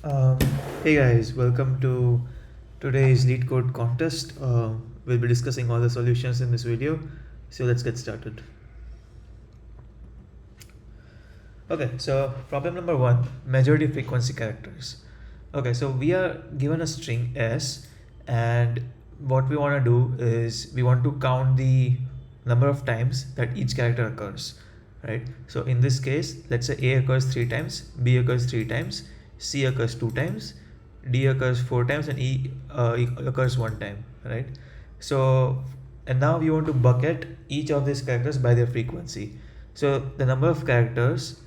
Um, hey guys, welcome to today's Leetcode contest. We'll be discussing all the solutions in this video. So let's get started. Okay, so problem number one, majority frequency characters. Okay, so we are given a string s, and what we want to do is we want to count the number of times that each character occurs, right? So in this case, let's say a occurs 3 times, b occurs 3 times, c occurs 2 times, d occurs 4 times, and e occurs 1 time, right? So, and now we want to bucket each of these characters by their frequency. So the number of characters,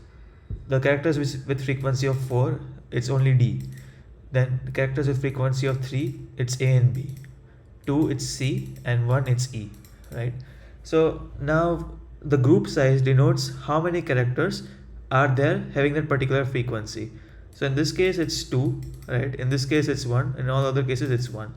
the characters with frequency of 4, it's only D. Then the characters with frequency of 3, it's A and B. 2, it's C, and 1, it's E, right? So now the group size denotes how many characters are there having that particular frequency. So in this case, it's 2, right? In this case, it's 1. In all other cases, it's 1.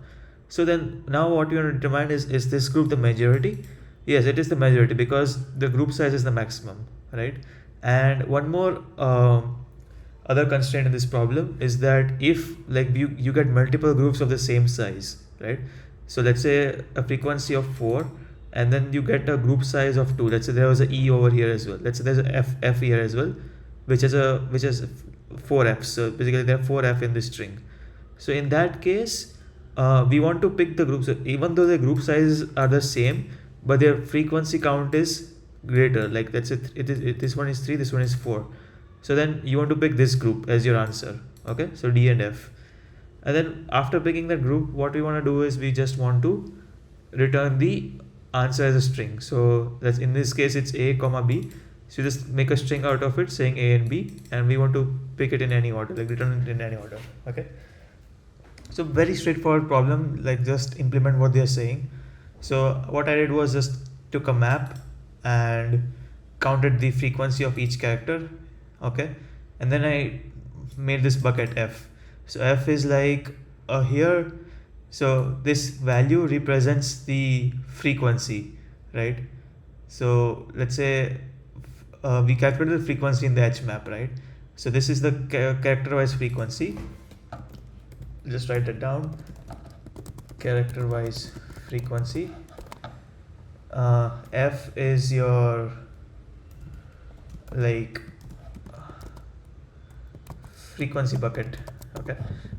So then now what you want to determine is this group the majority? Yes, it is the majority because the group size is the maximum, right? And one more other constraint in this problem is that if like you get multiple groups of the same size, right? So let's say a frequency of 4, and then you get a group size of 2. Let's say there was a E over here as well. Let's say there's a F here as well, which is 4F. So basically there are 4F in this string. So in that case, we want to pick the groups, even though the group sizes are the same, but their frequency count is greater. Like let's say this one is 3, this one is 4. So then you want to pick this group as your answer. Okay, so D and F. And then after picking that group, what we want to do is we just want to return the answer as a string. So that's in this case it's A comma B. So you just make a string out of it saying A and B, and we want to pick it in any order, like return it in any order. Okay. So very straightforward problem, like just implement what they are saying. So what I did was just took a map and counted the frequency of each character, okay, and then I made this bucket F. So F is like here, so this value represents the frequency, right? So let's say we calculated the frequency in the H map, right? So this is the character wise frequency. Just write it down, character wise frequency. F is your like frequency bucket. Okay,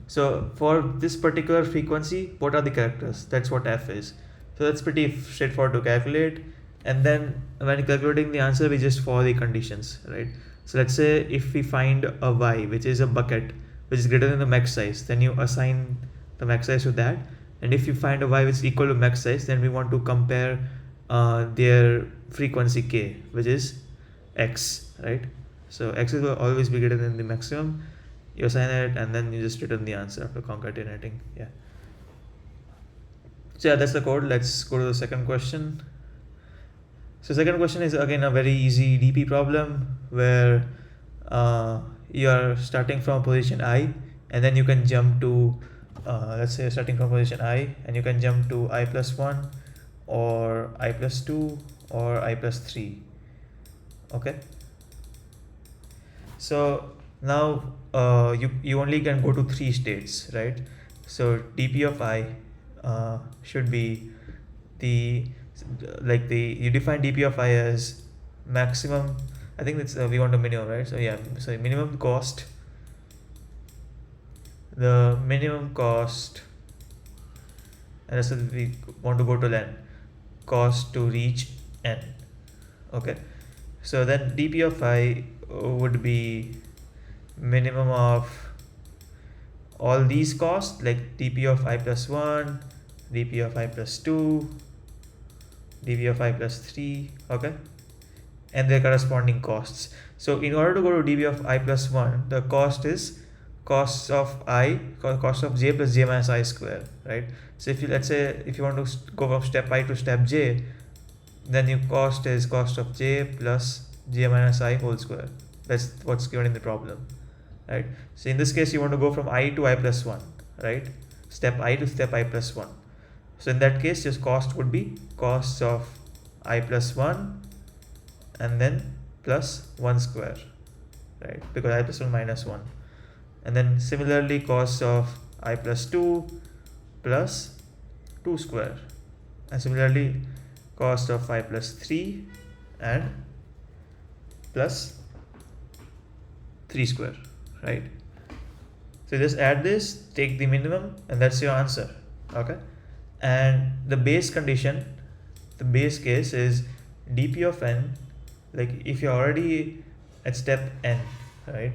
so for this particular frequency, what are the characters? That's what F is. So that's pretty straightforward to calculate, and then when calculating the answer we just follow the conditions, right? So let's say if we find a Y which is a bucket which is greater than the max size, then you assign the max size to that. And if you find a Y which is equal to max size, then we want to compare their frequency K, which is X, right? So X will always be greater than the maximum. You assign it, and then you just return the answer after concatenating. Yeah. So yeah, that's the code. Let's go to the second question. So second question is again a very easy DP problem where you are starting from position I, and then you can jump to let's say starting from position I, and you can jump to I plus 1 or I plus 2 or I plus 3. Okay, so now you only can go to 3 states, right? So dp of I should be the you define dp of I as maximum. I think it's we want a minimum, right? So yeah, so minimum cost, the minimum cost, and so we want to go to n, cost to reach n. Okay, so then dp of I would be minimum of all these costs, like dp of I plus 1, dp of I plus 2, dp of I plus 3, okay, and their corresponding costs. So in order to go to dp of I plus 1, the cost is cost of j plus j minus I square, right? So if you, let's say if you want to go from step I to step j, then your cost is cost of j plus j minus I whole square. That's what's given in the problem, right? So in this case you want to go from I to I plus 1, right? Step I to step I plus 1. So in that case, just cost would be costs of I plus 1 and then plus 1 square, right? Because I plus 1 minus 1. and then similarly cos of I plus 2 plus 2 square, and similarly cos of I plus 3 and plus 3 square, right? So just add this, take the minimum, and that's your answer. Okay, and the base condition, the base case is dp of n, like if you're already at step n, right?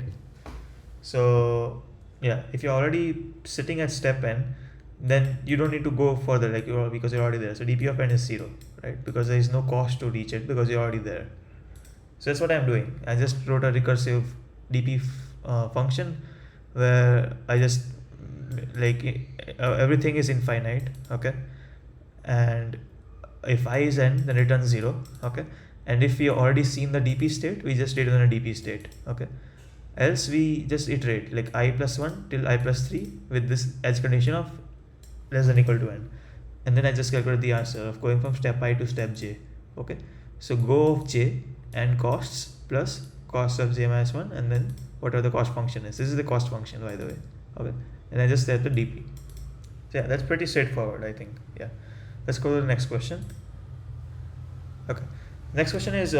So yeah, if you're already sitting at step n, then you don't need to go further, like because you're already there. So dp of n is 0, right? Because there is no cost to reach it because you're already there. So that's what I'm doing. I just wrote a recursive dp function where I just like everything is infinite, okay, and if I is n, then returns 0, okay, and if we already seen the dp state, we just return a dp state, okay, else we just iterate like I plus 1 till I plus 3 with this edge condition of less than equal to n, and then I just calculate the answer of going from step I to step j. Okay, so go of j and costs plus cost of j minus 1, and then whatever the cost function is. This is the cost function, by the way. Okay, and I just set the dp. So yeah, that's pretty straightforward, I think. Yeah, let's go to the next question. Okay, next question is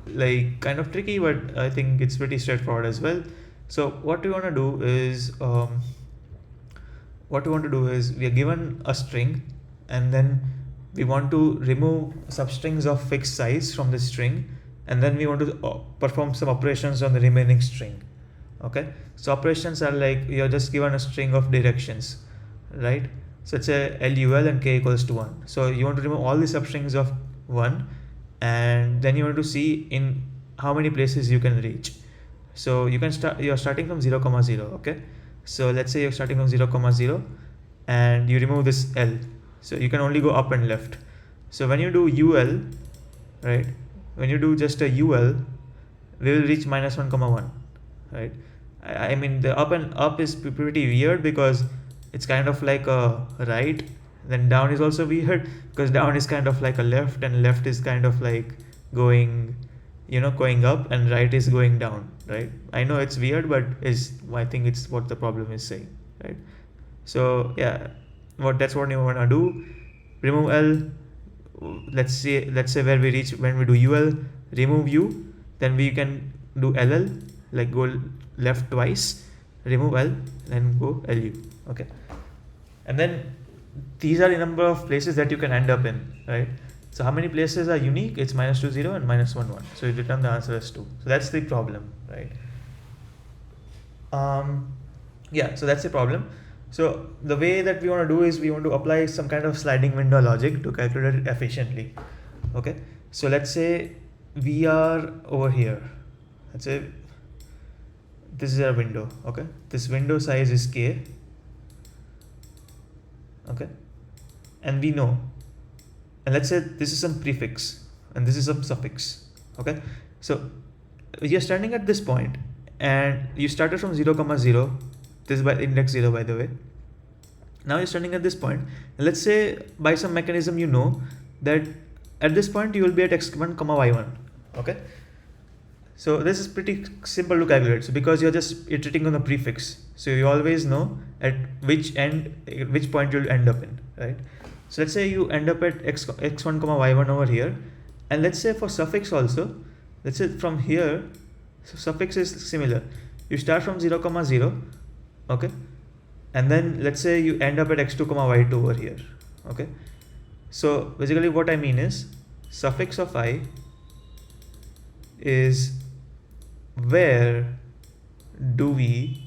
like kind of tricky, but I think it's pretty straightforward as well. So what we want to do is we are given a string, and then we want to remove substrings of fixed size from the string, and then we want to perform some operations on the remaining string. Okay, so operations are like you're just given a string of directions, right? So it's a LUL and k equals to 1. So you want to remove all the substrings of 1, and then you want to see in how many places you can reach. So you can start, you're starting from 0, 0. Okay, so let's say you're starting from 0, 0, and you remove this L. So you can only go up and left. So when you do UL, right, when you do just a UL, we will reach minus 1, 1, right? I mean, the up and up is pretty weird because it's kind of like a right, then down is also weird because down is kind of like a left, and left is kind of like going, going up, and right is going down, right? I know it's weird, but I think it's what the problem is saying, right? So yeah, that's what you want to do. Remove L. Let's say where we reach when we do UL, remove U, then we can do LL, like go left twice, remove L, then go LU. Okay, and then these are the number of places that you can end up in, right? So how many places are unique? It's minus 2, 0 and minus 1, 1. So you return the answer as 2. So that's the problem, right? Yeah, so that's the problem. So the way that we want to do is we want to apply some kind of sliding window logic to calculate it efficiently. Okay, so let's say we are over here. Let's say this is our window. Okay, this window size is k. Okay, and we know, and let's say this is some prefix and this is some suffix. Okay, so you're standing at this point and you started from 0, 0. This is by index 0, by the way. Now you're standing at this point, and let's say by some mechanism you know that at this point you will be at x1, y1. Okay, so this is pretty simple to calculate. So because you're just iterating on the prefix, so you always know at which point you'll end up in, right? So let's say you end up at x1, y1 over here, and let's say for suffix also, let's say from here, so suffix is similar. You start from 0, 0, okay, and then let's say you end up at x2, y2 over here. Okay, so basically what I mean is suffix of I is where do we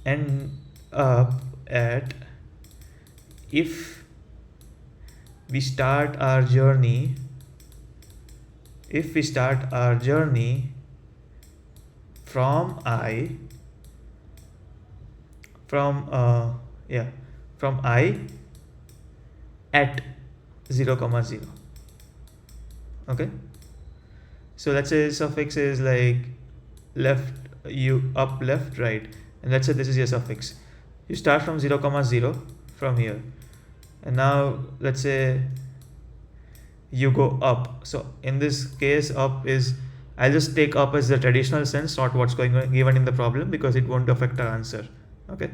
end up at if we start our journey from I at 0, 0. Okay, so let's say suffix is like up, left, right, and let's say this is your suffix. You start from 0, 0 from here, and now let's say you go up. So in this case, up is I'll just take up as the traditional sense, not what's going on given in the problem, because it won't affect our answer. Okay,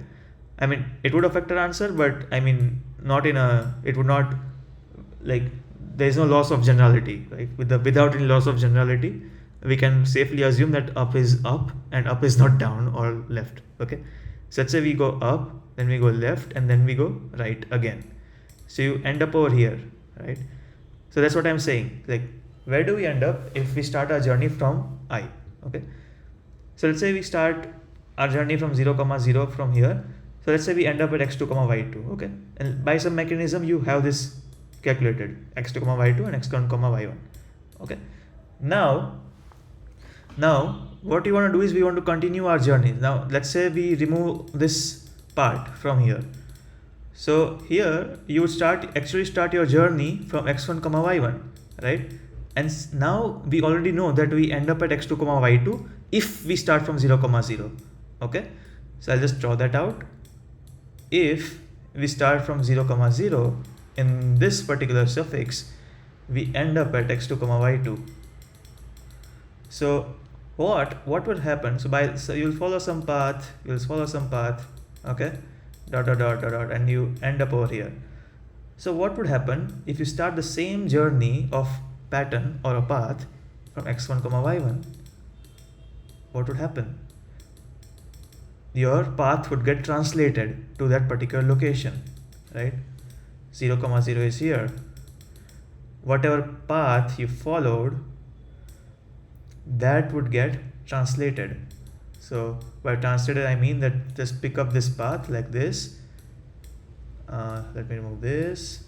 I mean it would affect our answer, but I mean not in a, it would not, like, there is no loss of generality, right? Without any loss of generality, we can safely assume that up is up and up is not down or left. Okay, so let's say we go up, then we go left, and then we go right again. So you end up over here, right? So that's what I'm saying. Like, where do we end up if we start our journey from I? Okay, so let's say we start our journey from 0, 0 from here. So let's say we end up at x2, y2. Okay, and by some mechanism you have this calculated, x2, y2 and x1, y1. Okay, now what we want to do is we want to continue our journey. Now let's say we remove this part from here. So here you would actually start your journey from x1, y1, right? And now we already know that we end up at x2, y2 if we start from 0, 0. Okay, so I'll just draw that out. If we start from 0, 0 in this particular suffix, we end up at x2, y2. So what will happen? So you'll follow some path, okay, dot, and you end up over here. So what would happen if you start the same journey of pattern or a path from x1, y1? What would happen? Your path would get translated to that particular location, right? 0, 0 is here. Whatever path you followed, that would get translated. So by translated, I mean that just pick up this path like this. Let me remove this.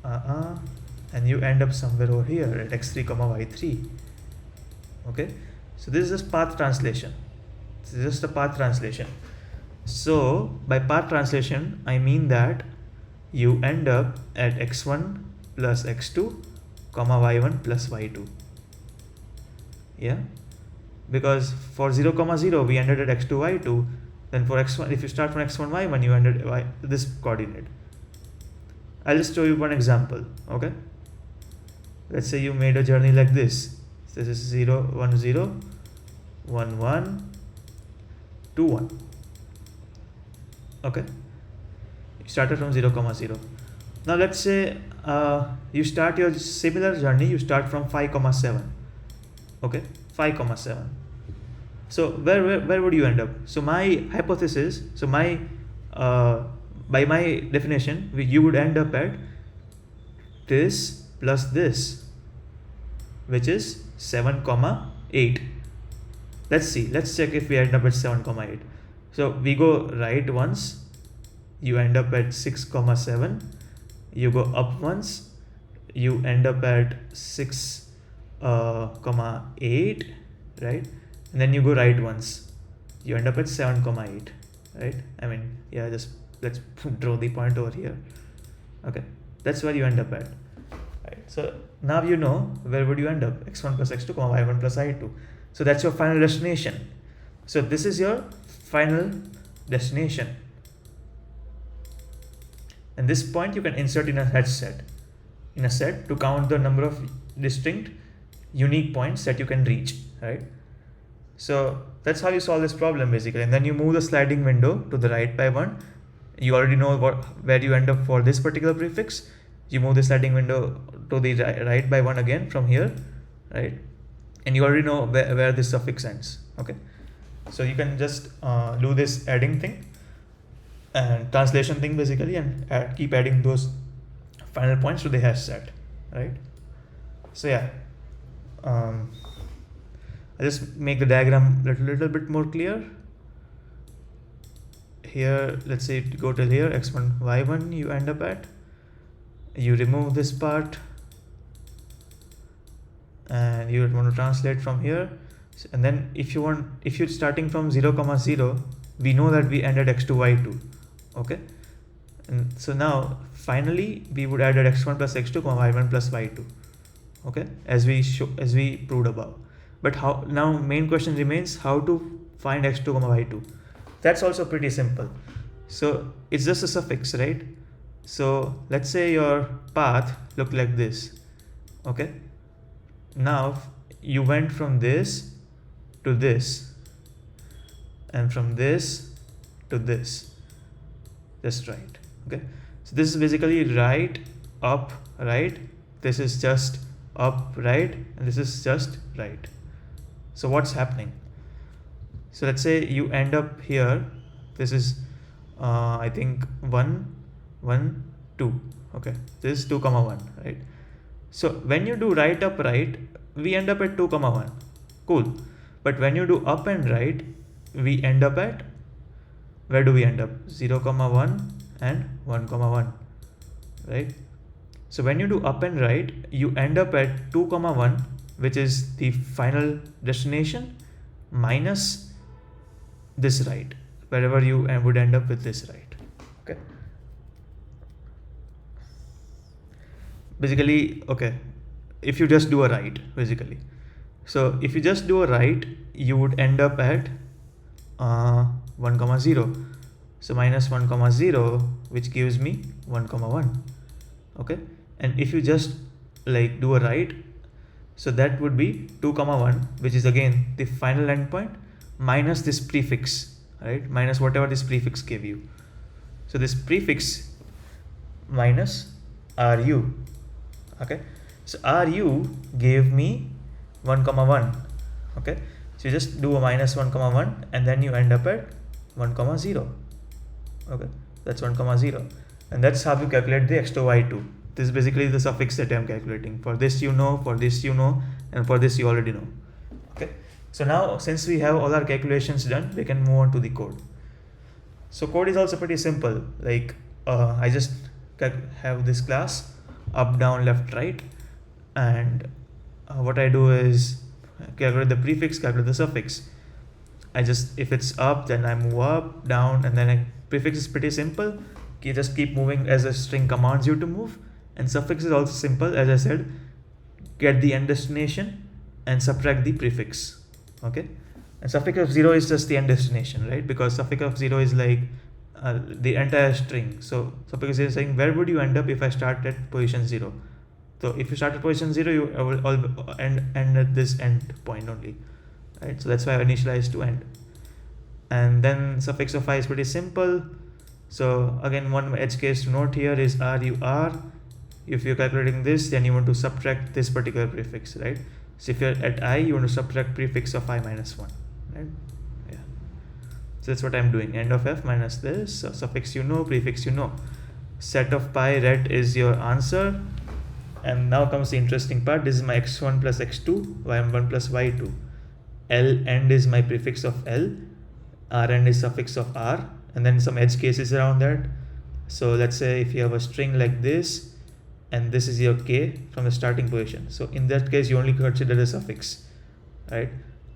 And you end up somewhere over here at x3, y3. Okay, so this is just path translation. This is just a path translation. So by path translation, I mean that you end up at x1 plus x2, y1 plus y2. Yeah, because for 0, 0 we ended at x2, y2. Then for x1, if you start from x1, y1, you ended at this coordinate. I'll just show you one example. Okay, let's say you made a journey like this. This is 0, 1, 0, 1, 1, 2, 1. Okay, you started from 0, 0. Now let's say you start your similar journey, you start from 5, 7. Okay, 5, 7. So where would you end up? So my hypothesis, by my definition, you would end up at this plus this, which is 7, 8. Let's check if we end up at 7, 8. So we go right once, you end up at 6, 7. You go up once, you end up at 6, 8, right? And then you go right once, you end up at 7, 8, right? I mean, yeah, just let's draw the point over here. Okay, that's where you end up at, right? So now you know where would you end up, x1 plus x2, y1 plus i2. So that's your final destination. So this is your final destination, and this point you can insert in a set to count the number of distinct unique points that you can reach, right? So that's how you solve this problem basically. And then you move the sliding window to the right by 1. You already know where you end up for this particular prefix. You move the sliding window to the right by 1 again from here, right? And you already know where this suffix ends. Okay, so you can just do this adding thing and translation thing basically, and keep adding those final points to the hash set, right? So yeah, I'll just make the diagram little bit more clear. Here, let's say you go till here, x1, y1 you end up at. You remove this part and you want to translate from here. And then if you're starting from 0, 0, we know that we end at x2, y2. Okay, and so now finally we would add at x1 plus x2, y1 plus y2. Okay, as we proved above. But how now main question remains how to find x2, y2. That's also pretty simple. So it's just a suffix, right? So let's say your path look like this. Okay, now you went from this to this, and from this to this, just right. Okay, so this is basically right, up, right. This is just up, right, and this is just right. So what's happening? So let's say you end up here. This is I think 1 1 2. Okay, this is 2 comma 1, right? So when you do right, up, right, we end up at 2 comma 1. Cool. But when you do up and right, we end up at, where do we end up? 0 comma 1 and 1 comma 1, right? So when you do up and right, you end up at 2 comma 1, which is the final destination, minus this right, wherever you would end up with this right. Okay, basically, okay, if you just do a right, basically, so if you just do a right, you would end up at 1 comma 0, so minus 1 comma 0, which gives me 1 comma 1. Okay, and if you just like do a right, so that would be 2 comma 1, which is again the final endpoint, minus this prefix, right, minus whatever this prefix gave you. So this prefix minus ru. Okay, so ru gave me 1 comma 1. Okay, so you just do a minus 1 comma 1, and then you end up at 1 comma 0. Okay, that's 1 comma 0, and that's how you calculate the x2 y2. This is basically the suffix that I'm calculating. For this you know, for this you know, and for this you already know. Okay, so now since we have all our calculations done, we can move on to the code. So code is also pretty simple. Like I just have this class up, down, left, right, and what I do is calculate the prefix, calculate the suffix. I just, if it's up, then I move up, down, and then prefix is pretty simple. You just keep moving as the string commands you to move. And suffix is also simple, as I said, get the end destination and subtract the prefix. Okay, and suffix of 0 is just the end destination, right? Because suffix of 0 is like the entire string. So suffix is saying where would you end up if I start at position 0. So if you start at position 0, you will end at this end point only, right? So that's why I initialize to end. And then suffix of I is pretty simple. So again, one edge case to note here is RUR. If you're calculating this, then you want to subtract this particular prefix, right? So if you're at I, you want to subtract prefix of I minus 1, right? Yeah. So that's what I'm doing. End of F minus this. So suffix you know, prefix you know. Set of pi ret is your answer. And now comes the interesting part. This is my x1 plus x2, y1 plus y2. L end is my prefix of L. R end is suffix of R. And then some edge cases around that. So let's say if you have a string like this, and this is your k from the starting position. So in that case, you only consider the suffix, right?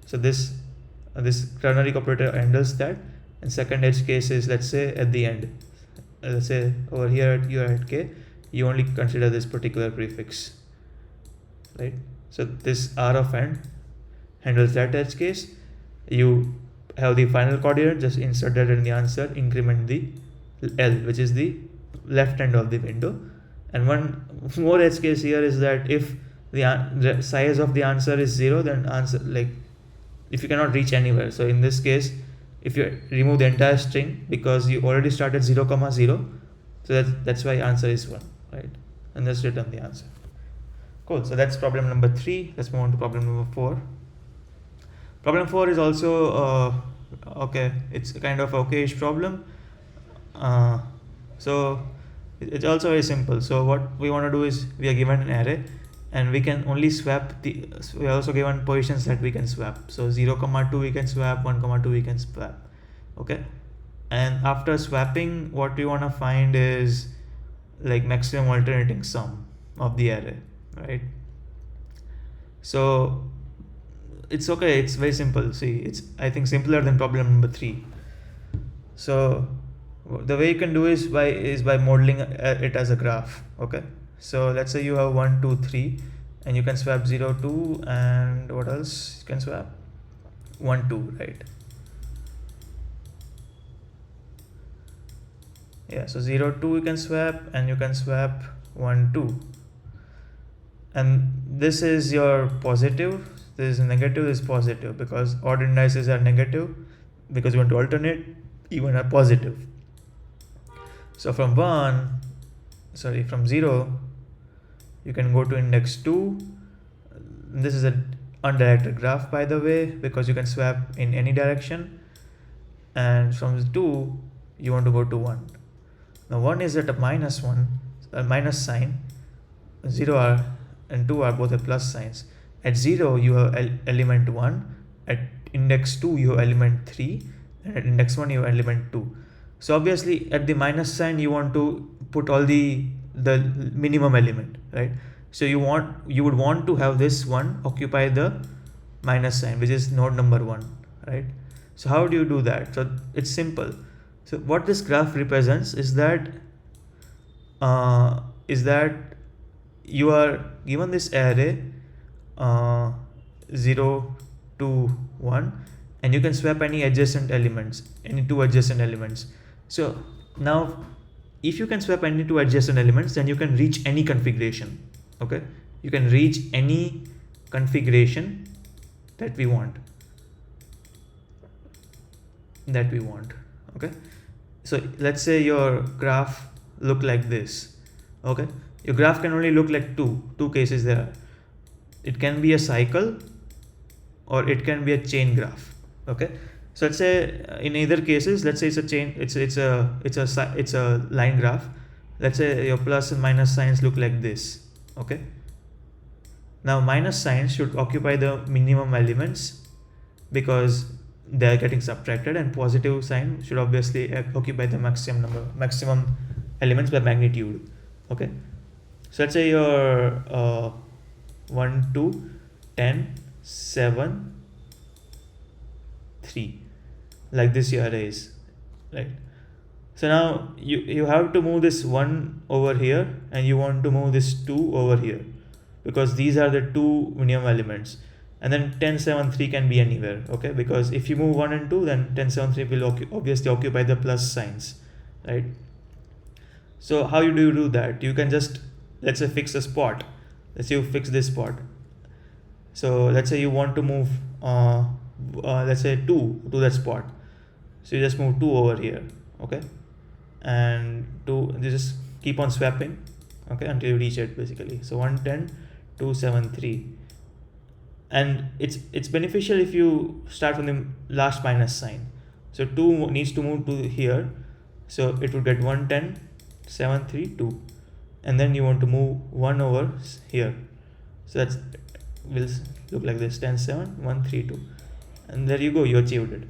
So this ternary operator handles that. And second edge case is, let's say at the end. Let's say over here you are at k, you only consider this particular prefix, right? So this R of end handles that edge case. You have the final coordinate, just insert that in the answer, increment the L, which is the left end of the window. And one more edge case here is that if the size of the answer is 0, then answer, like if you cannot reach anywhere. So in this case, if you remove the entire string, because you already started 0 comma 0, so that's why answer is 1, right? And that's return the answer. Cool. So that's problem number 3. Let's move on to problem number 4. Problem 4 is also okay, it's a kind of okayish problem. So it's also very simple. So what we want to do is, we are given an array and we can only swap we are also given positions that we can swap. So 0 comma 2 we can swap, 1 comma 2 we can swap. Okay, and after swapping, what we want to find is like maximum alternating sum of the array, right? So it's okay, it's very simple. See, it's, I think, simpler than problem number 3. So the way you can do is by modeling it as a graph. Okay, so let's say you have 1 2 3, and you can swap 0 2, and what else you can swap? 1 2, right? Yeah, so 0 2 you can swap, and you can swap 1 2, and this is your positive, this is negative, this is positive, because odd indices are negative because you want to alternate, even are positive. So from 0 you can go to index 2. This is an undirected graph, by the way, because you can swap in any direction. And from 2 you want to go to 1. Now 1 is at a minus sign. 0 are and 2 are both a plus signs. At 0 you have element 1, at index 2 you have element 3, and at index 1 you have element 2. So obviously at the minus sign you want to put all the minimum element, right? So you would want to have this one occupy the minus sign, which is node number 1, right? So how do you do that? So it's simple. So what this graph represents is that you are given this array 0 to 1, and you can swap any two adjacent elements. So now if you can swap any two adjacent elements, then you can reach any configuration. Okay, you can reach any configuration that we want. Okay, so let's say your graph look like this. Okay, your graph can only look like two cases there. It can be a cycle or it can be a chain graph. Okay, so let's say in either cases, let's say it's a chain, it's a line graph. Let's say your plus and minus signs look like this. Okay, now minus signs should occupy the minimum elements because they are getting subtracted, and positive sign should obviously occupy the maximum elements by magnitude. Okay, so let's say your 1 2 10 7 3, like this your array is, right? So now you have to move this 1 over here, and you want to move this 2 over here, because these are the two minimum elements. And then 10 7 3 can be anywhere. Okay, because if you move 1 and 2, then 10 7 3 will obviously occupy the plus signs, right? So how do you do that? You can just, let's say, fix a spot. Let's say you fix this spot. So let's say you want to move let's say 2 to that spot, so you just move 2 over here. Okay, and you just keep on swapping, okay, until you reach it basically. So 1 10 2 7 3, and it's beneficial if you start from the last minus sign. So 2 needs to move to here, so it would get 1 10 7 3 2, and then you want to move 1 over here, so that's will look like this: 10 7 1 3 2, and there you go, you achieved it.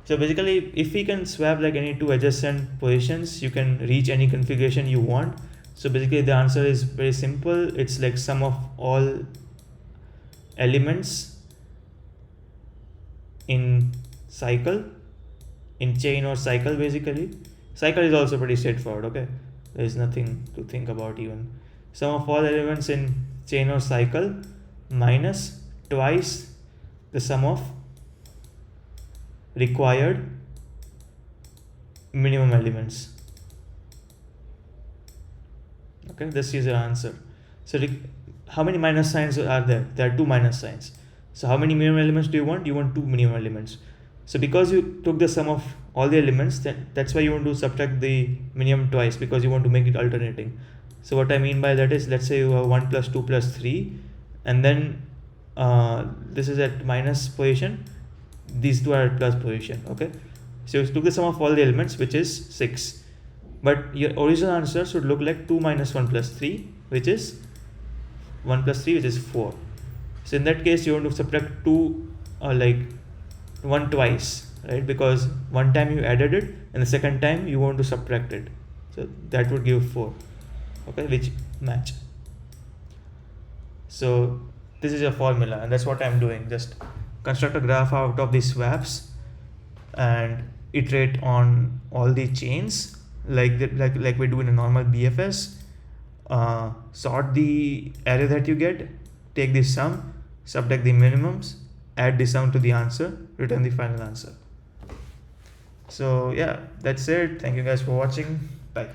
So basically, if we can swap like any two adjacent positions, you can reach any configuration you want. So basically the answer is very simple. It's like sum of all elements in cycle, in chain or cycle. Basically cycle is also pretty straightforward. Okay, there is nothing to think about even. Sum of all elements in chain or cycle minus twice the sum of required minimum elements. Okay, this is your answer. So how many minus signs are there? There are 2 minus signs. So how many minimum elements do you want? You want 2 minimum elements. So because you took the sum of all the elements, that's why you want to subtract the minimum twice, because you want to make it alternating. So what I mean by that is, let's say you have 1 plus 2 plus 3, and then this is at minus position, these two are at plus position. Okay, so you took the sum of all the elements, which is 6, but your original answer should look like 2 minus 1 plus 3, which is 1 plus 3, which is 4. So in that case you want to subtract 2 like 1 twice, right? Because one time you added it and the second time you want to subtract it, so that would give 4. Okay, which match. So this is a formula, and that's what I'm doing. Just construct a graph out of these swaps and iterate on all the chains like we do in a normal BFS. Sort the array that you get, take the sum, subtract the minimums, add the sum to the answer, return the final answer. So yeah, that's it. Thank you guys for watching. Bye.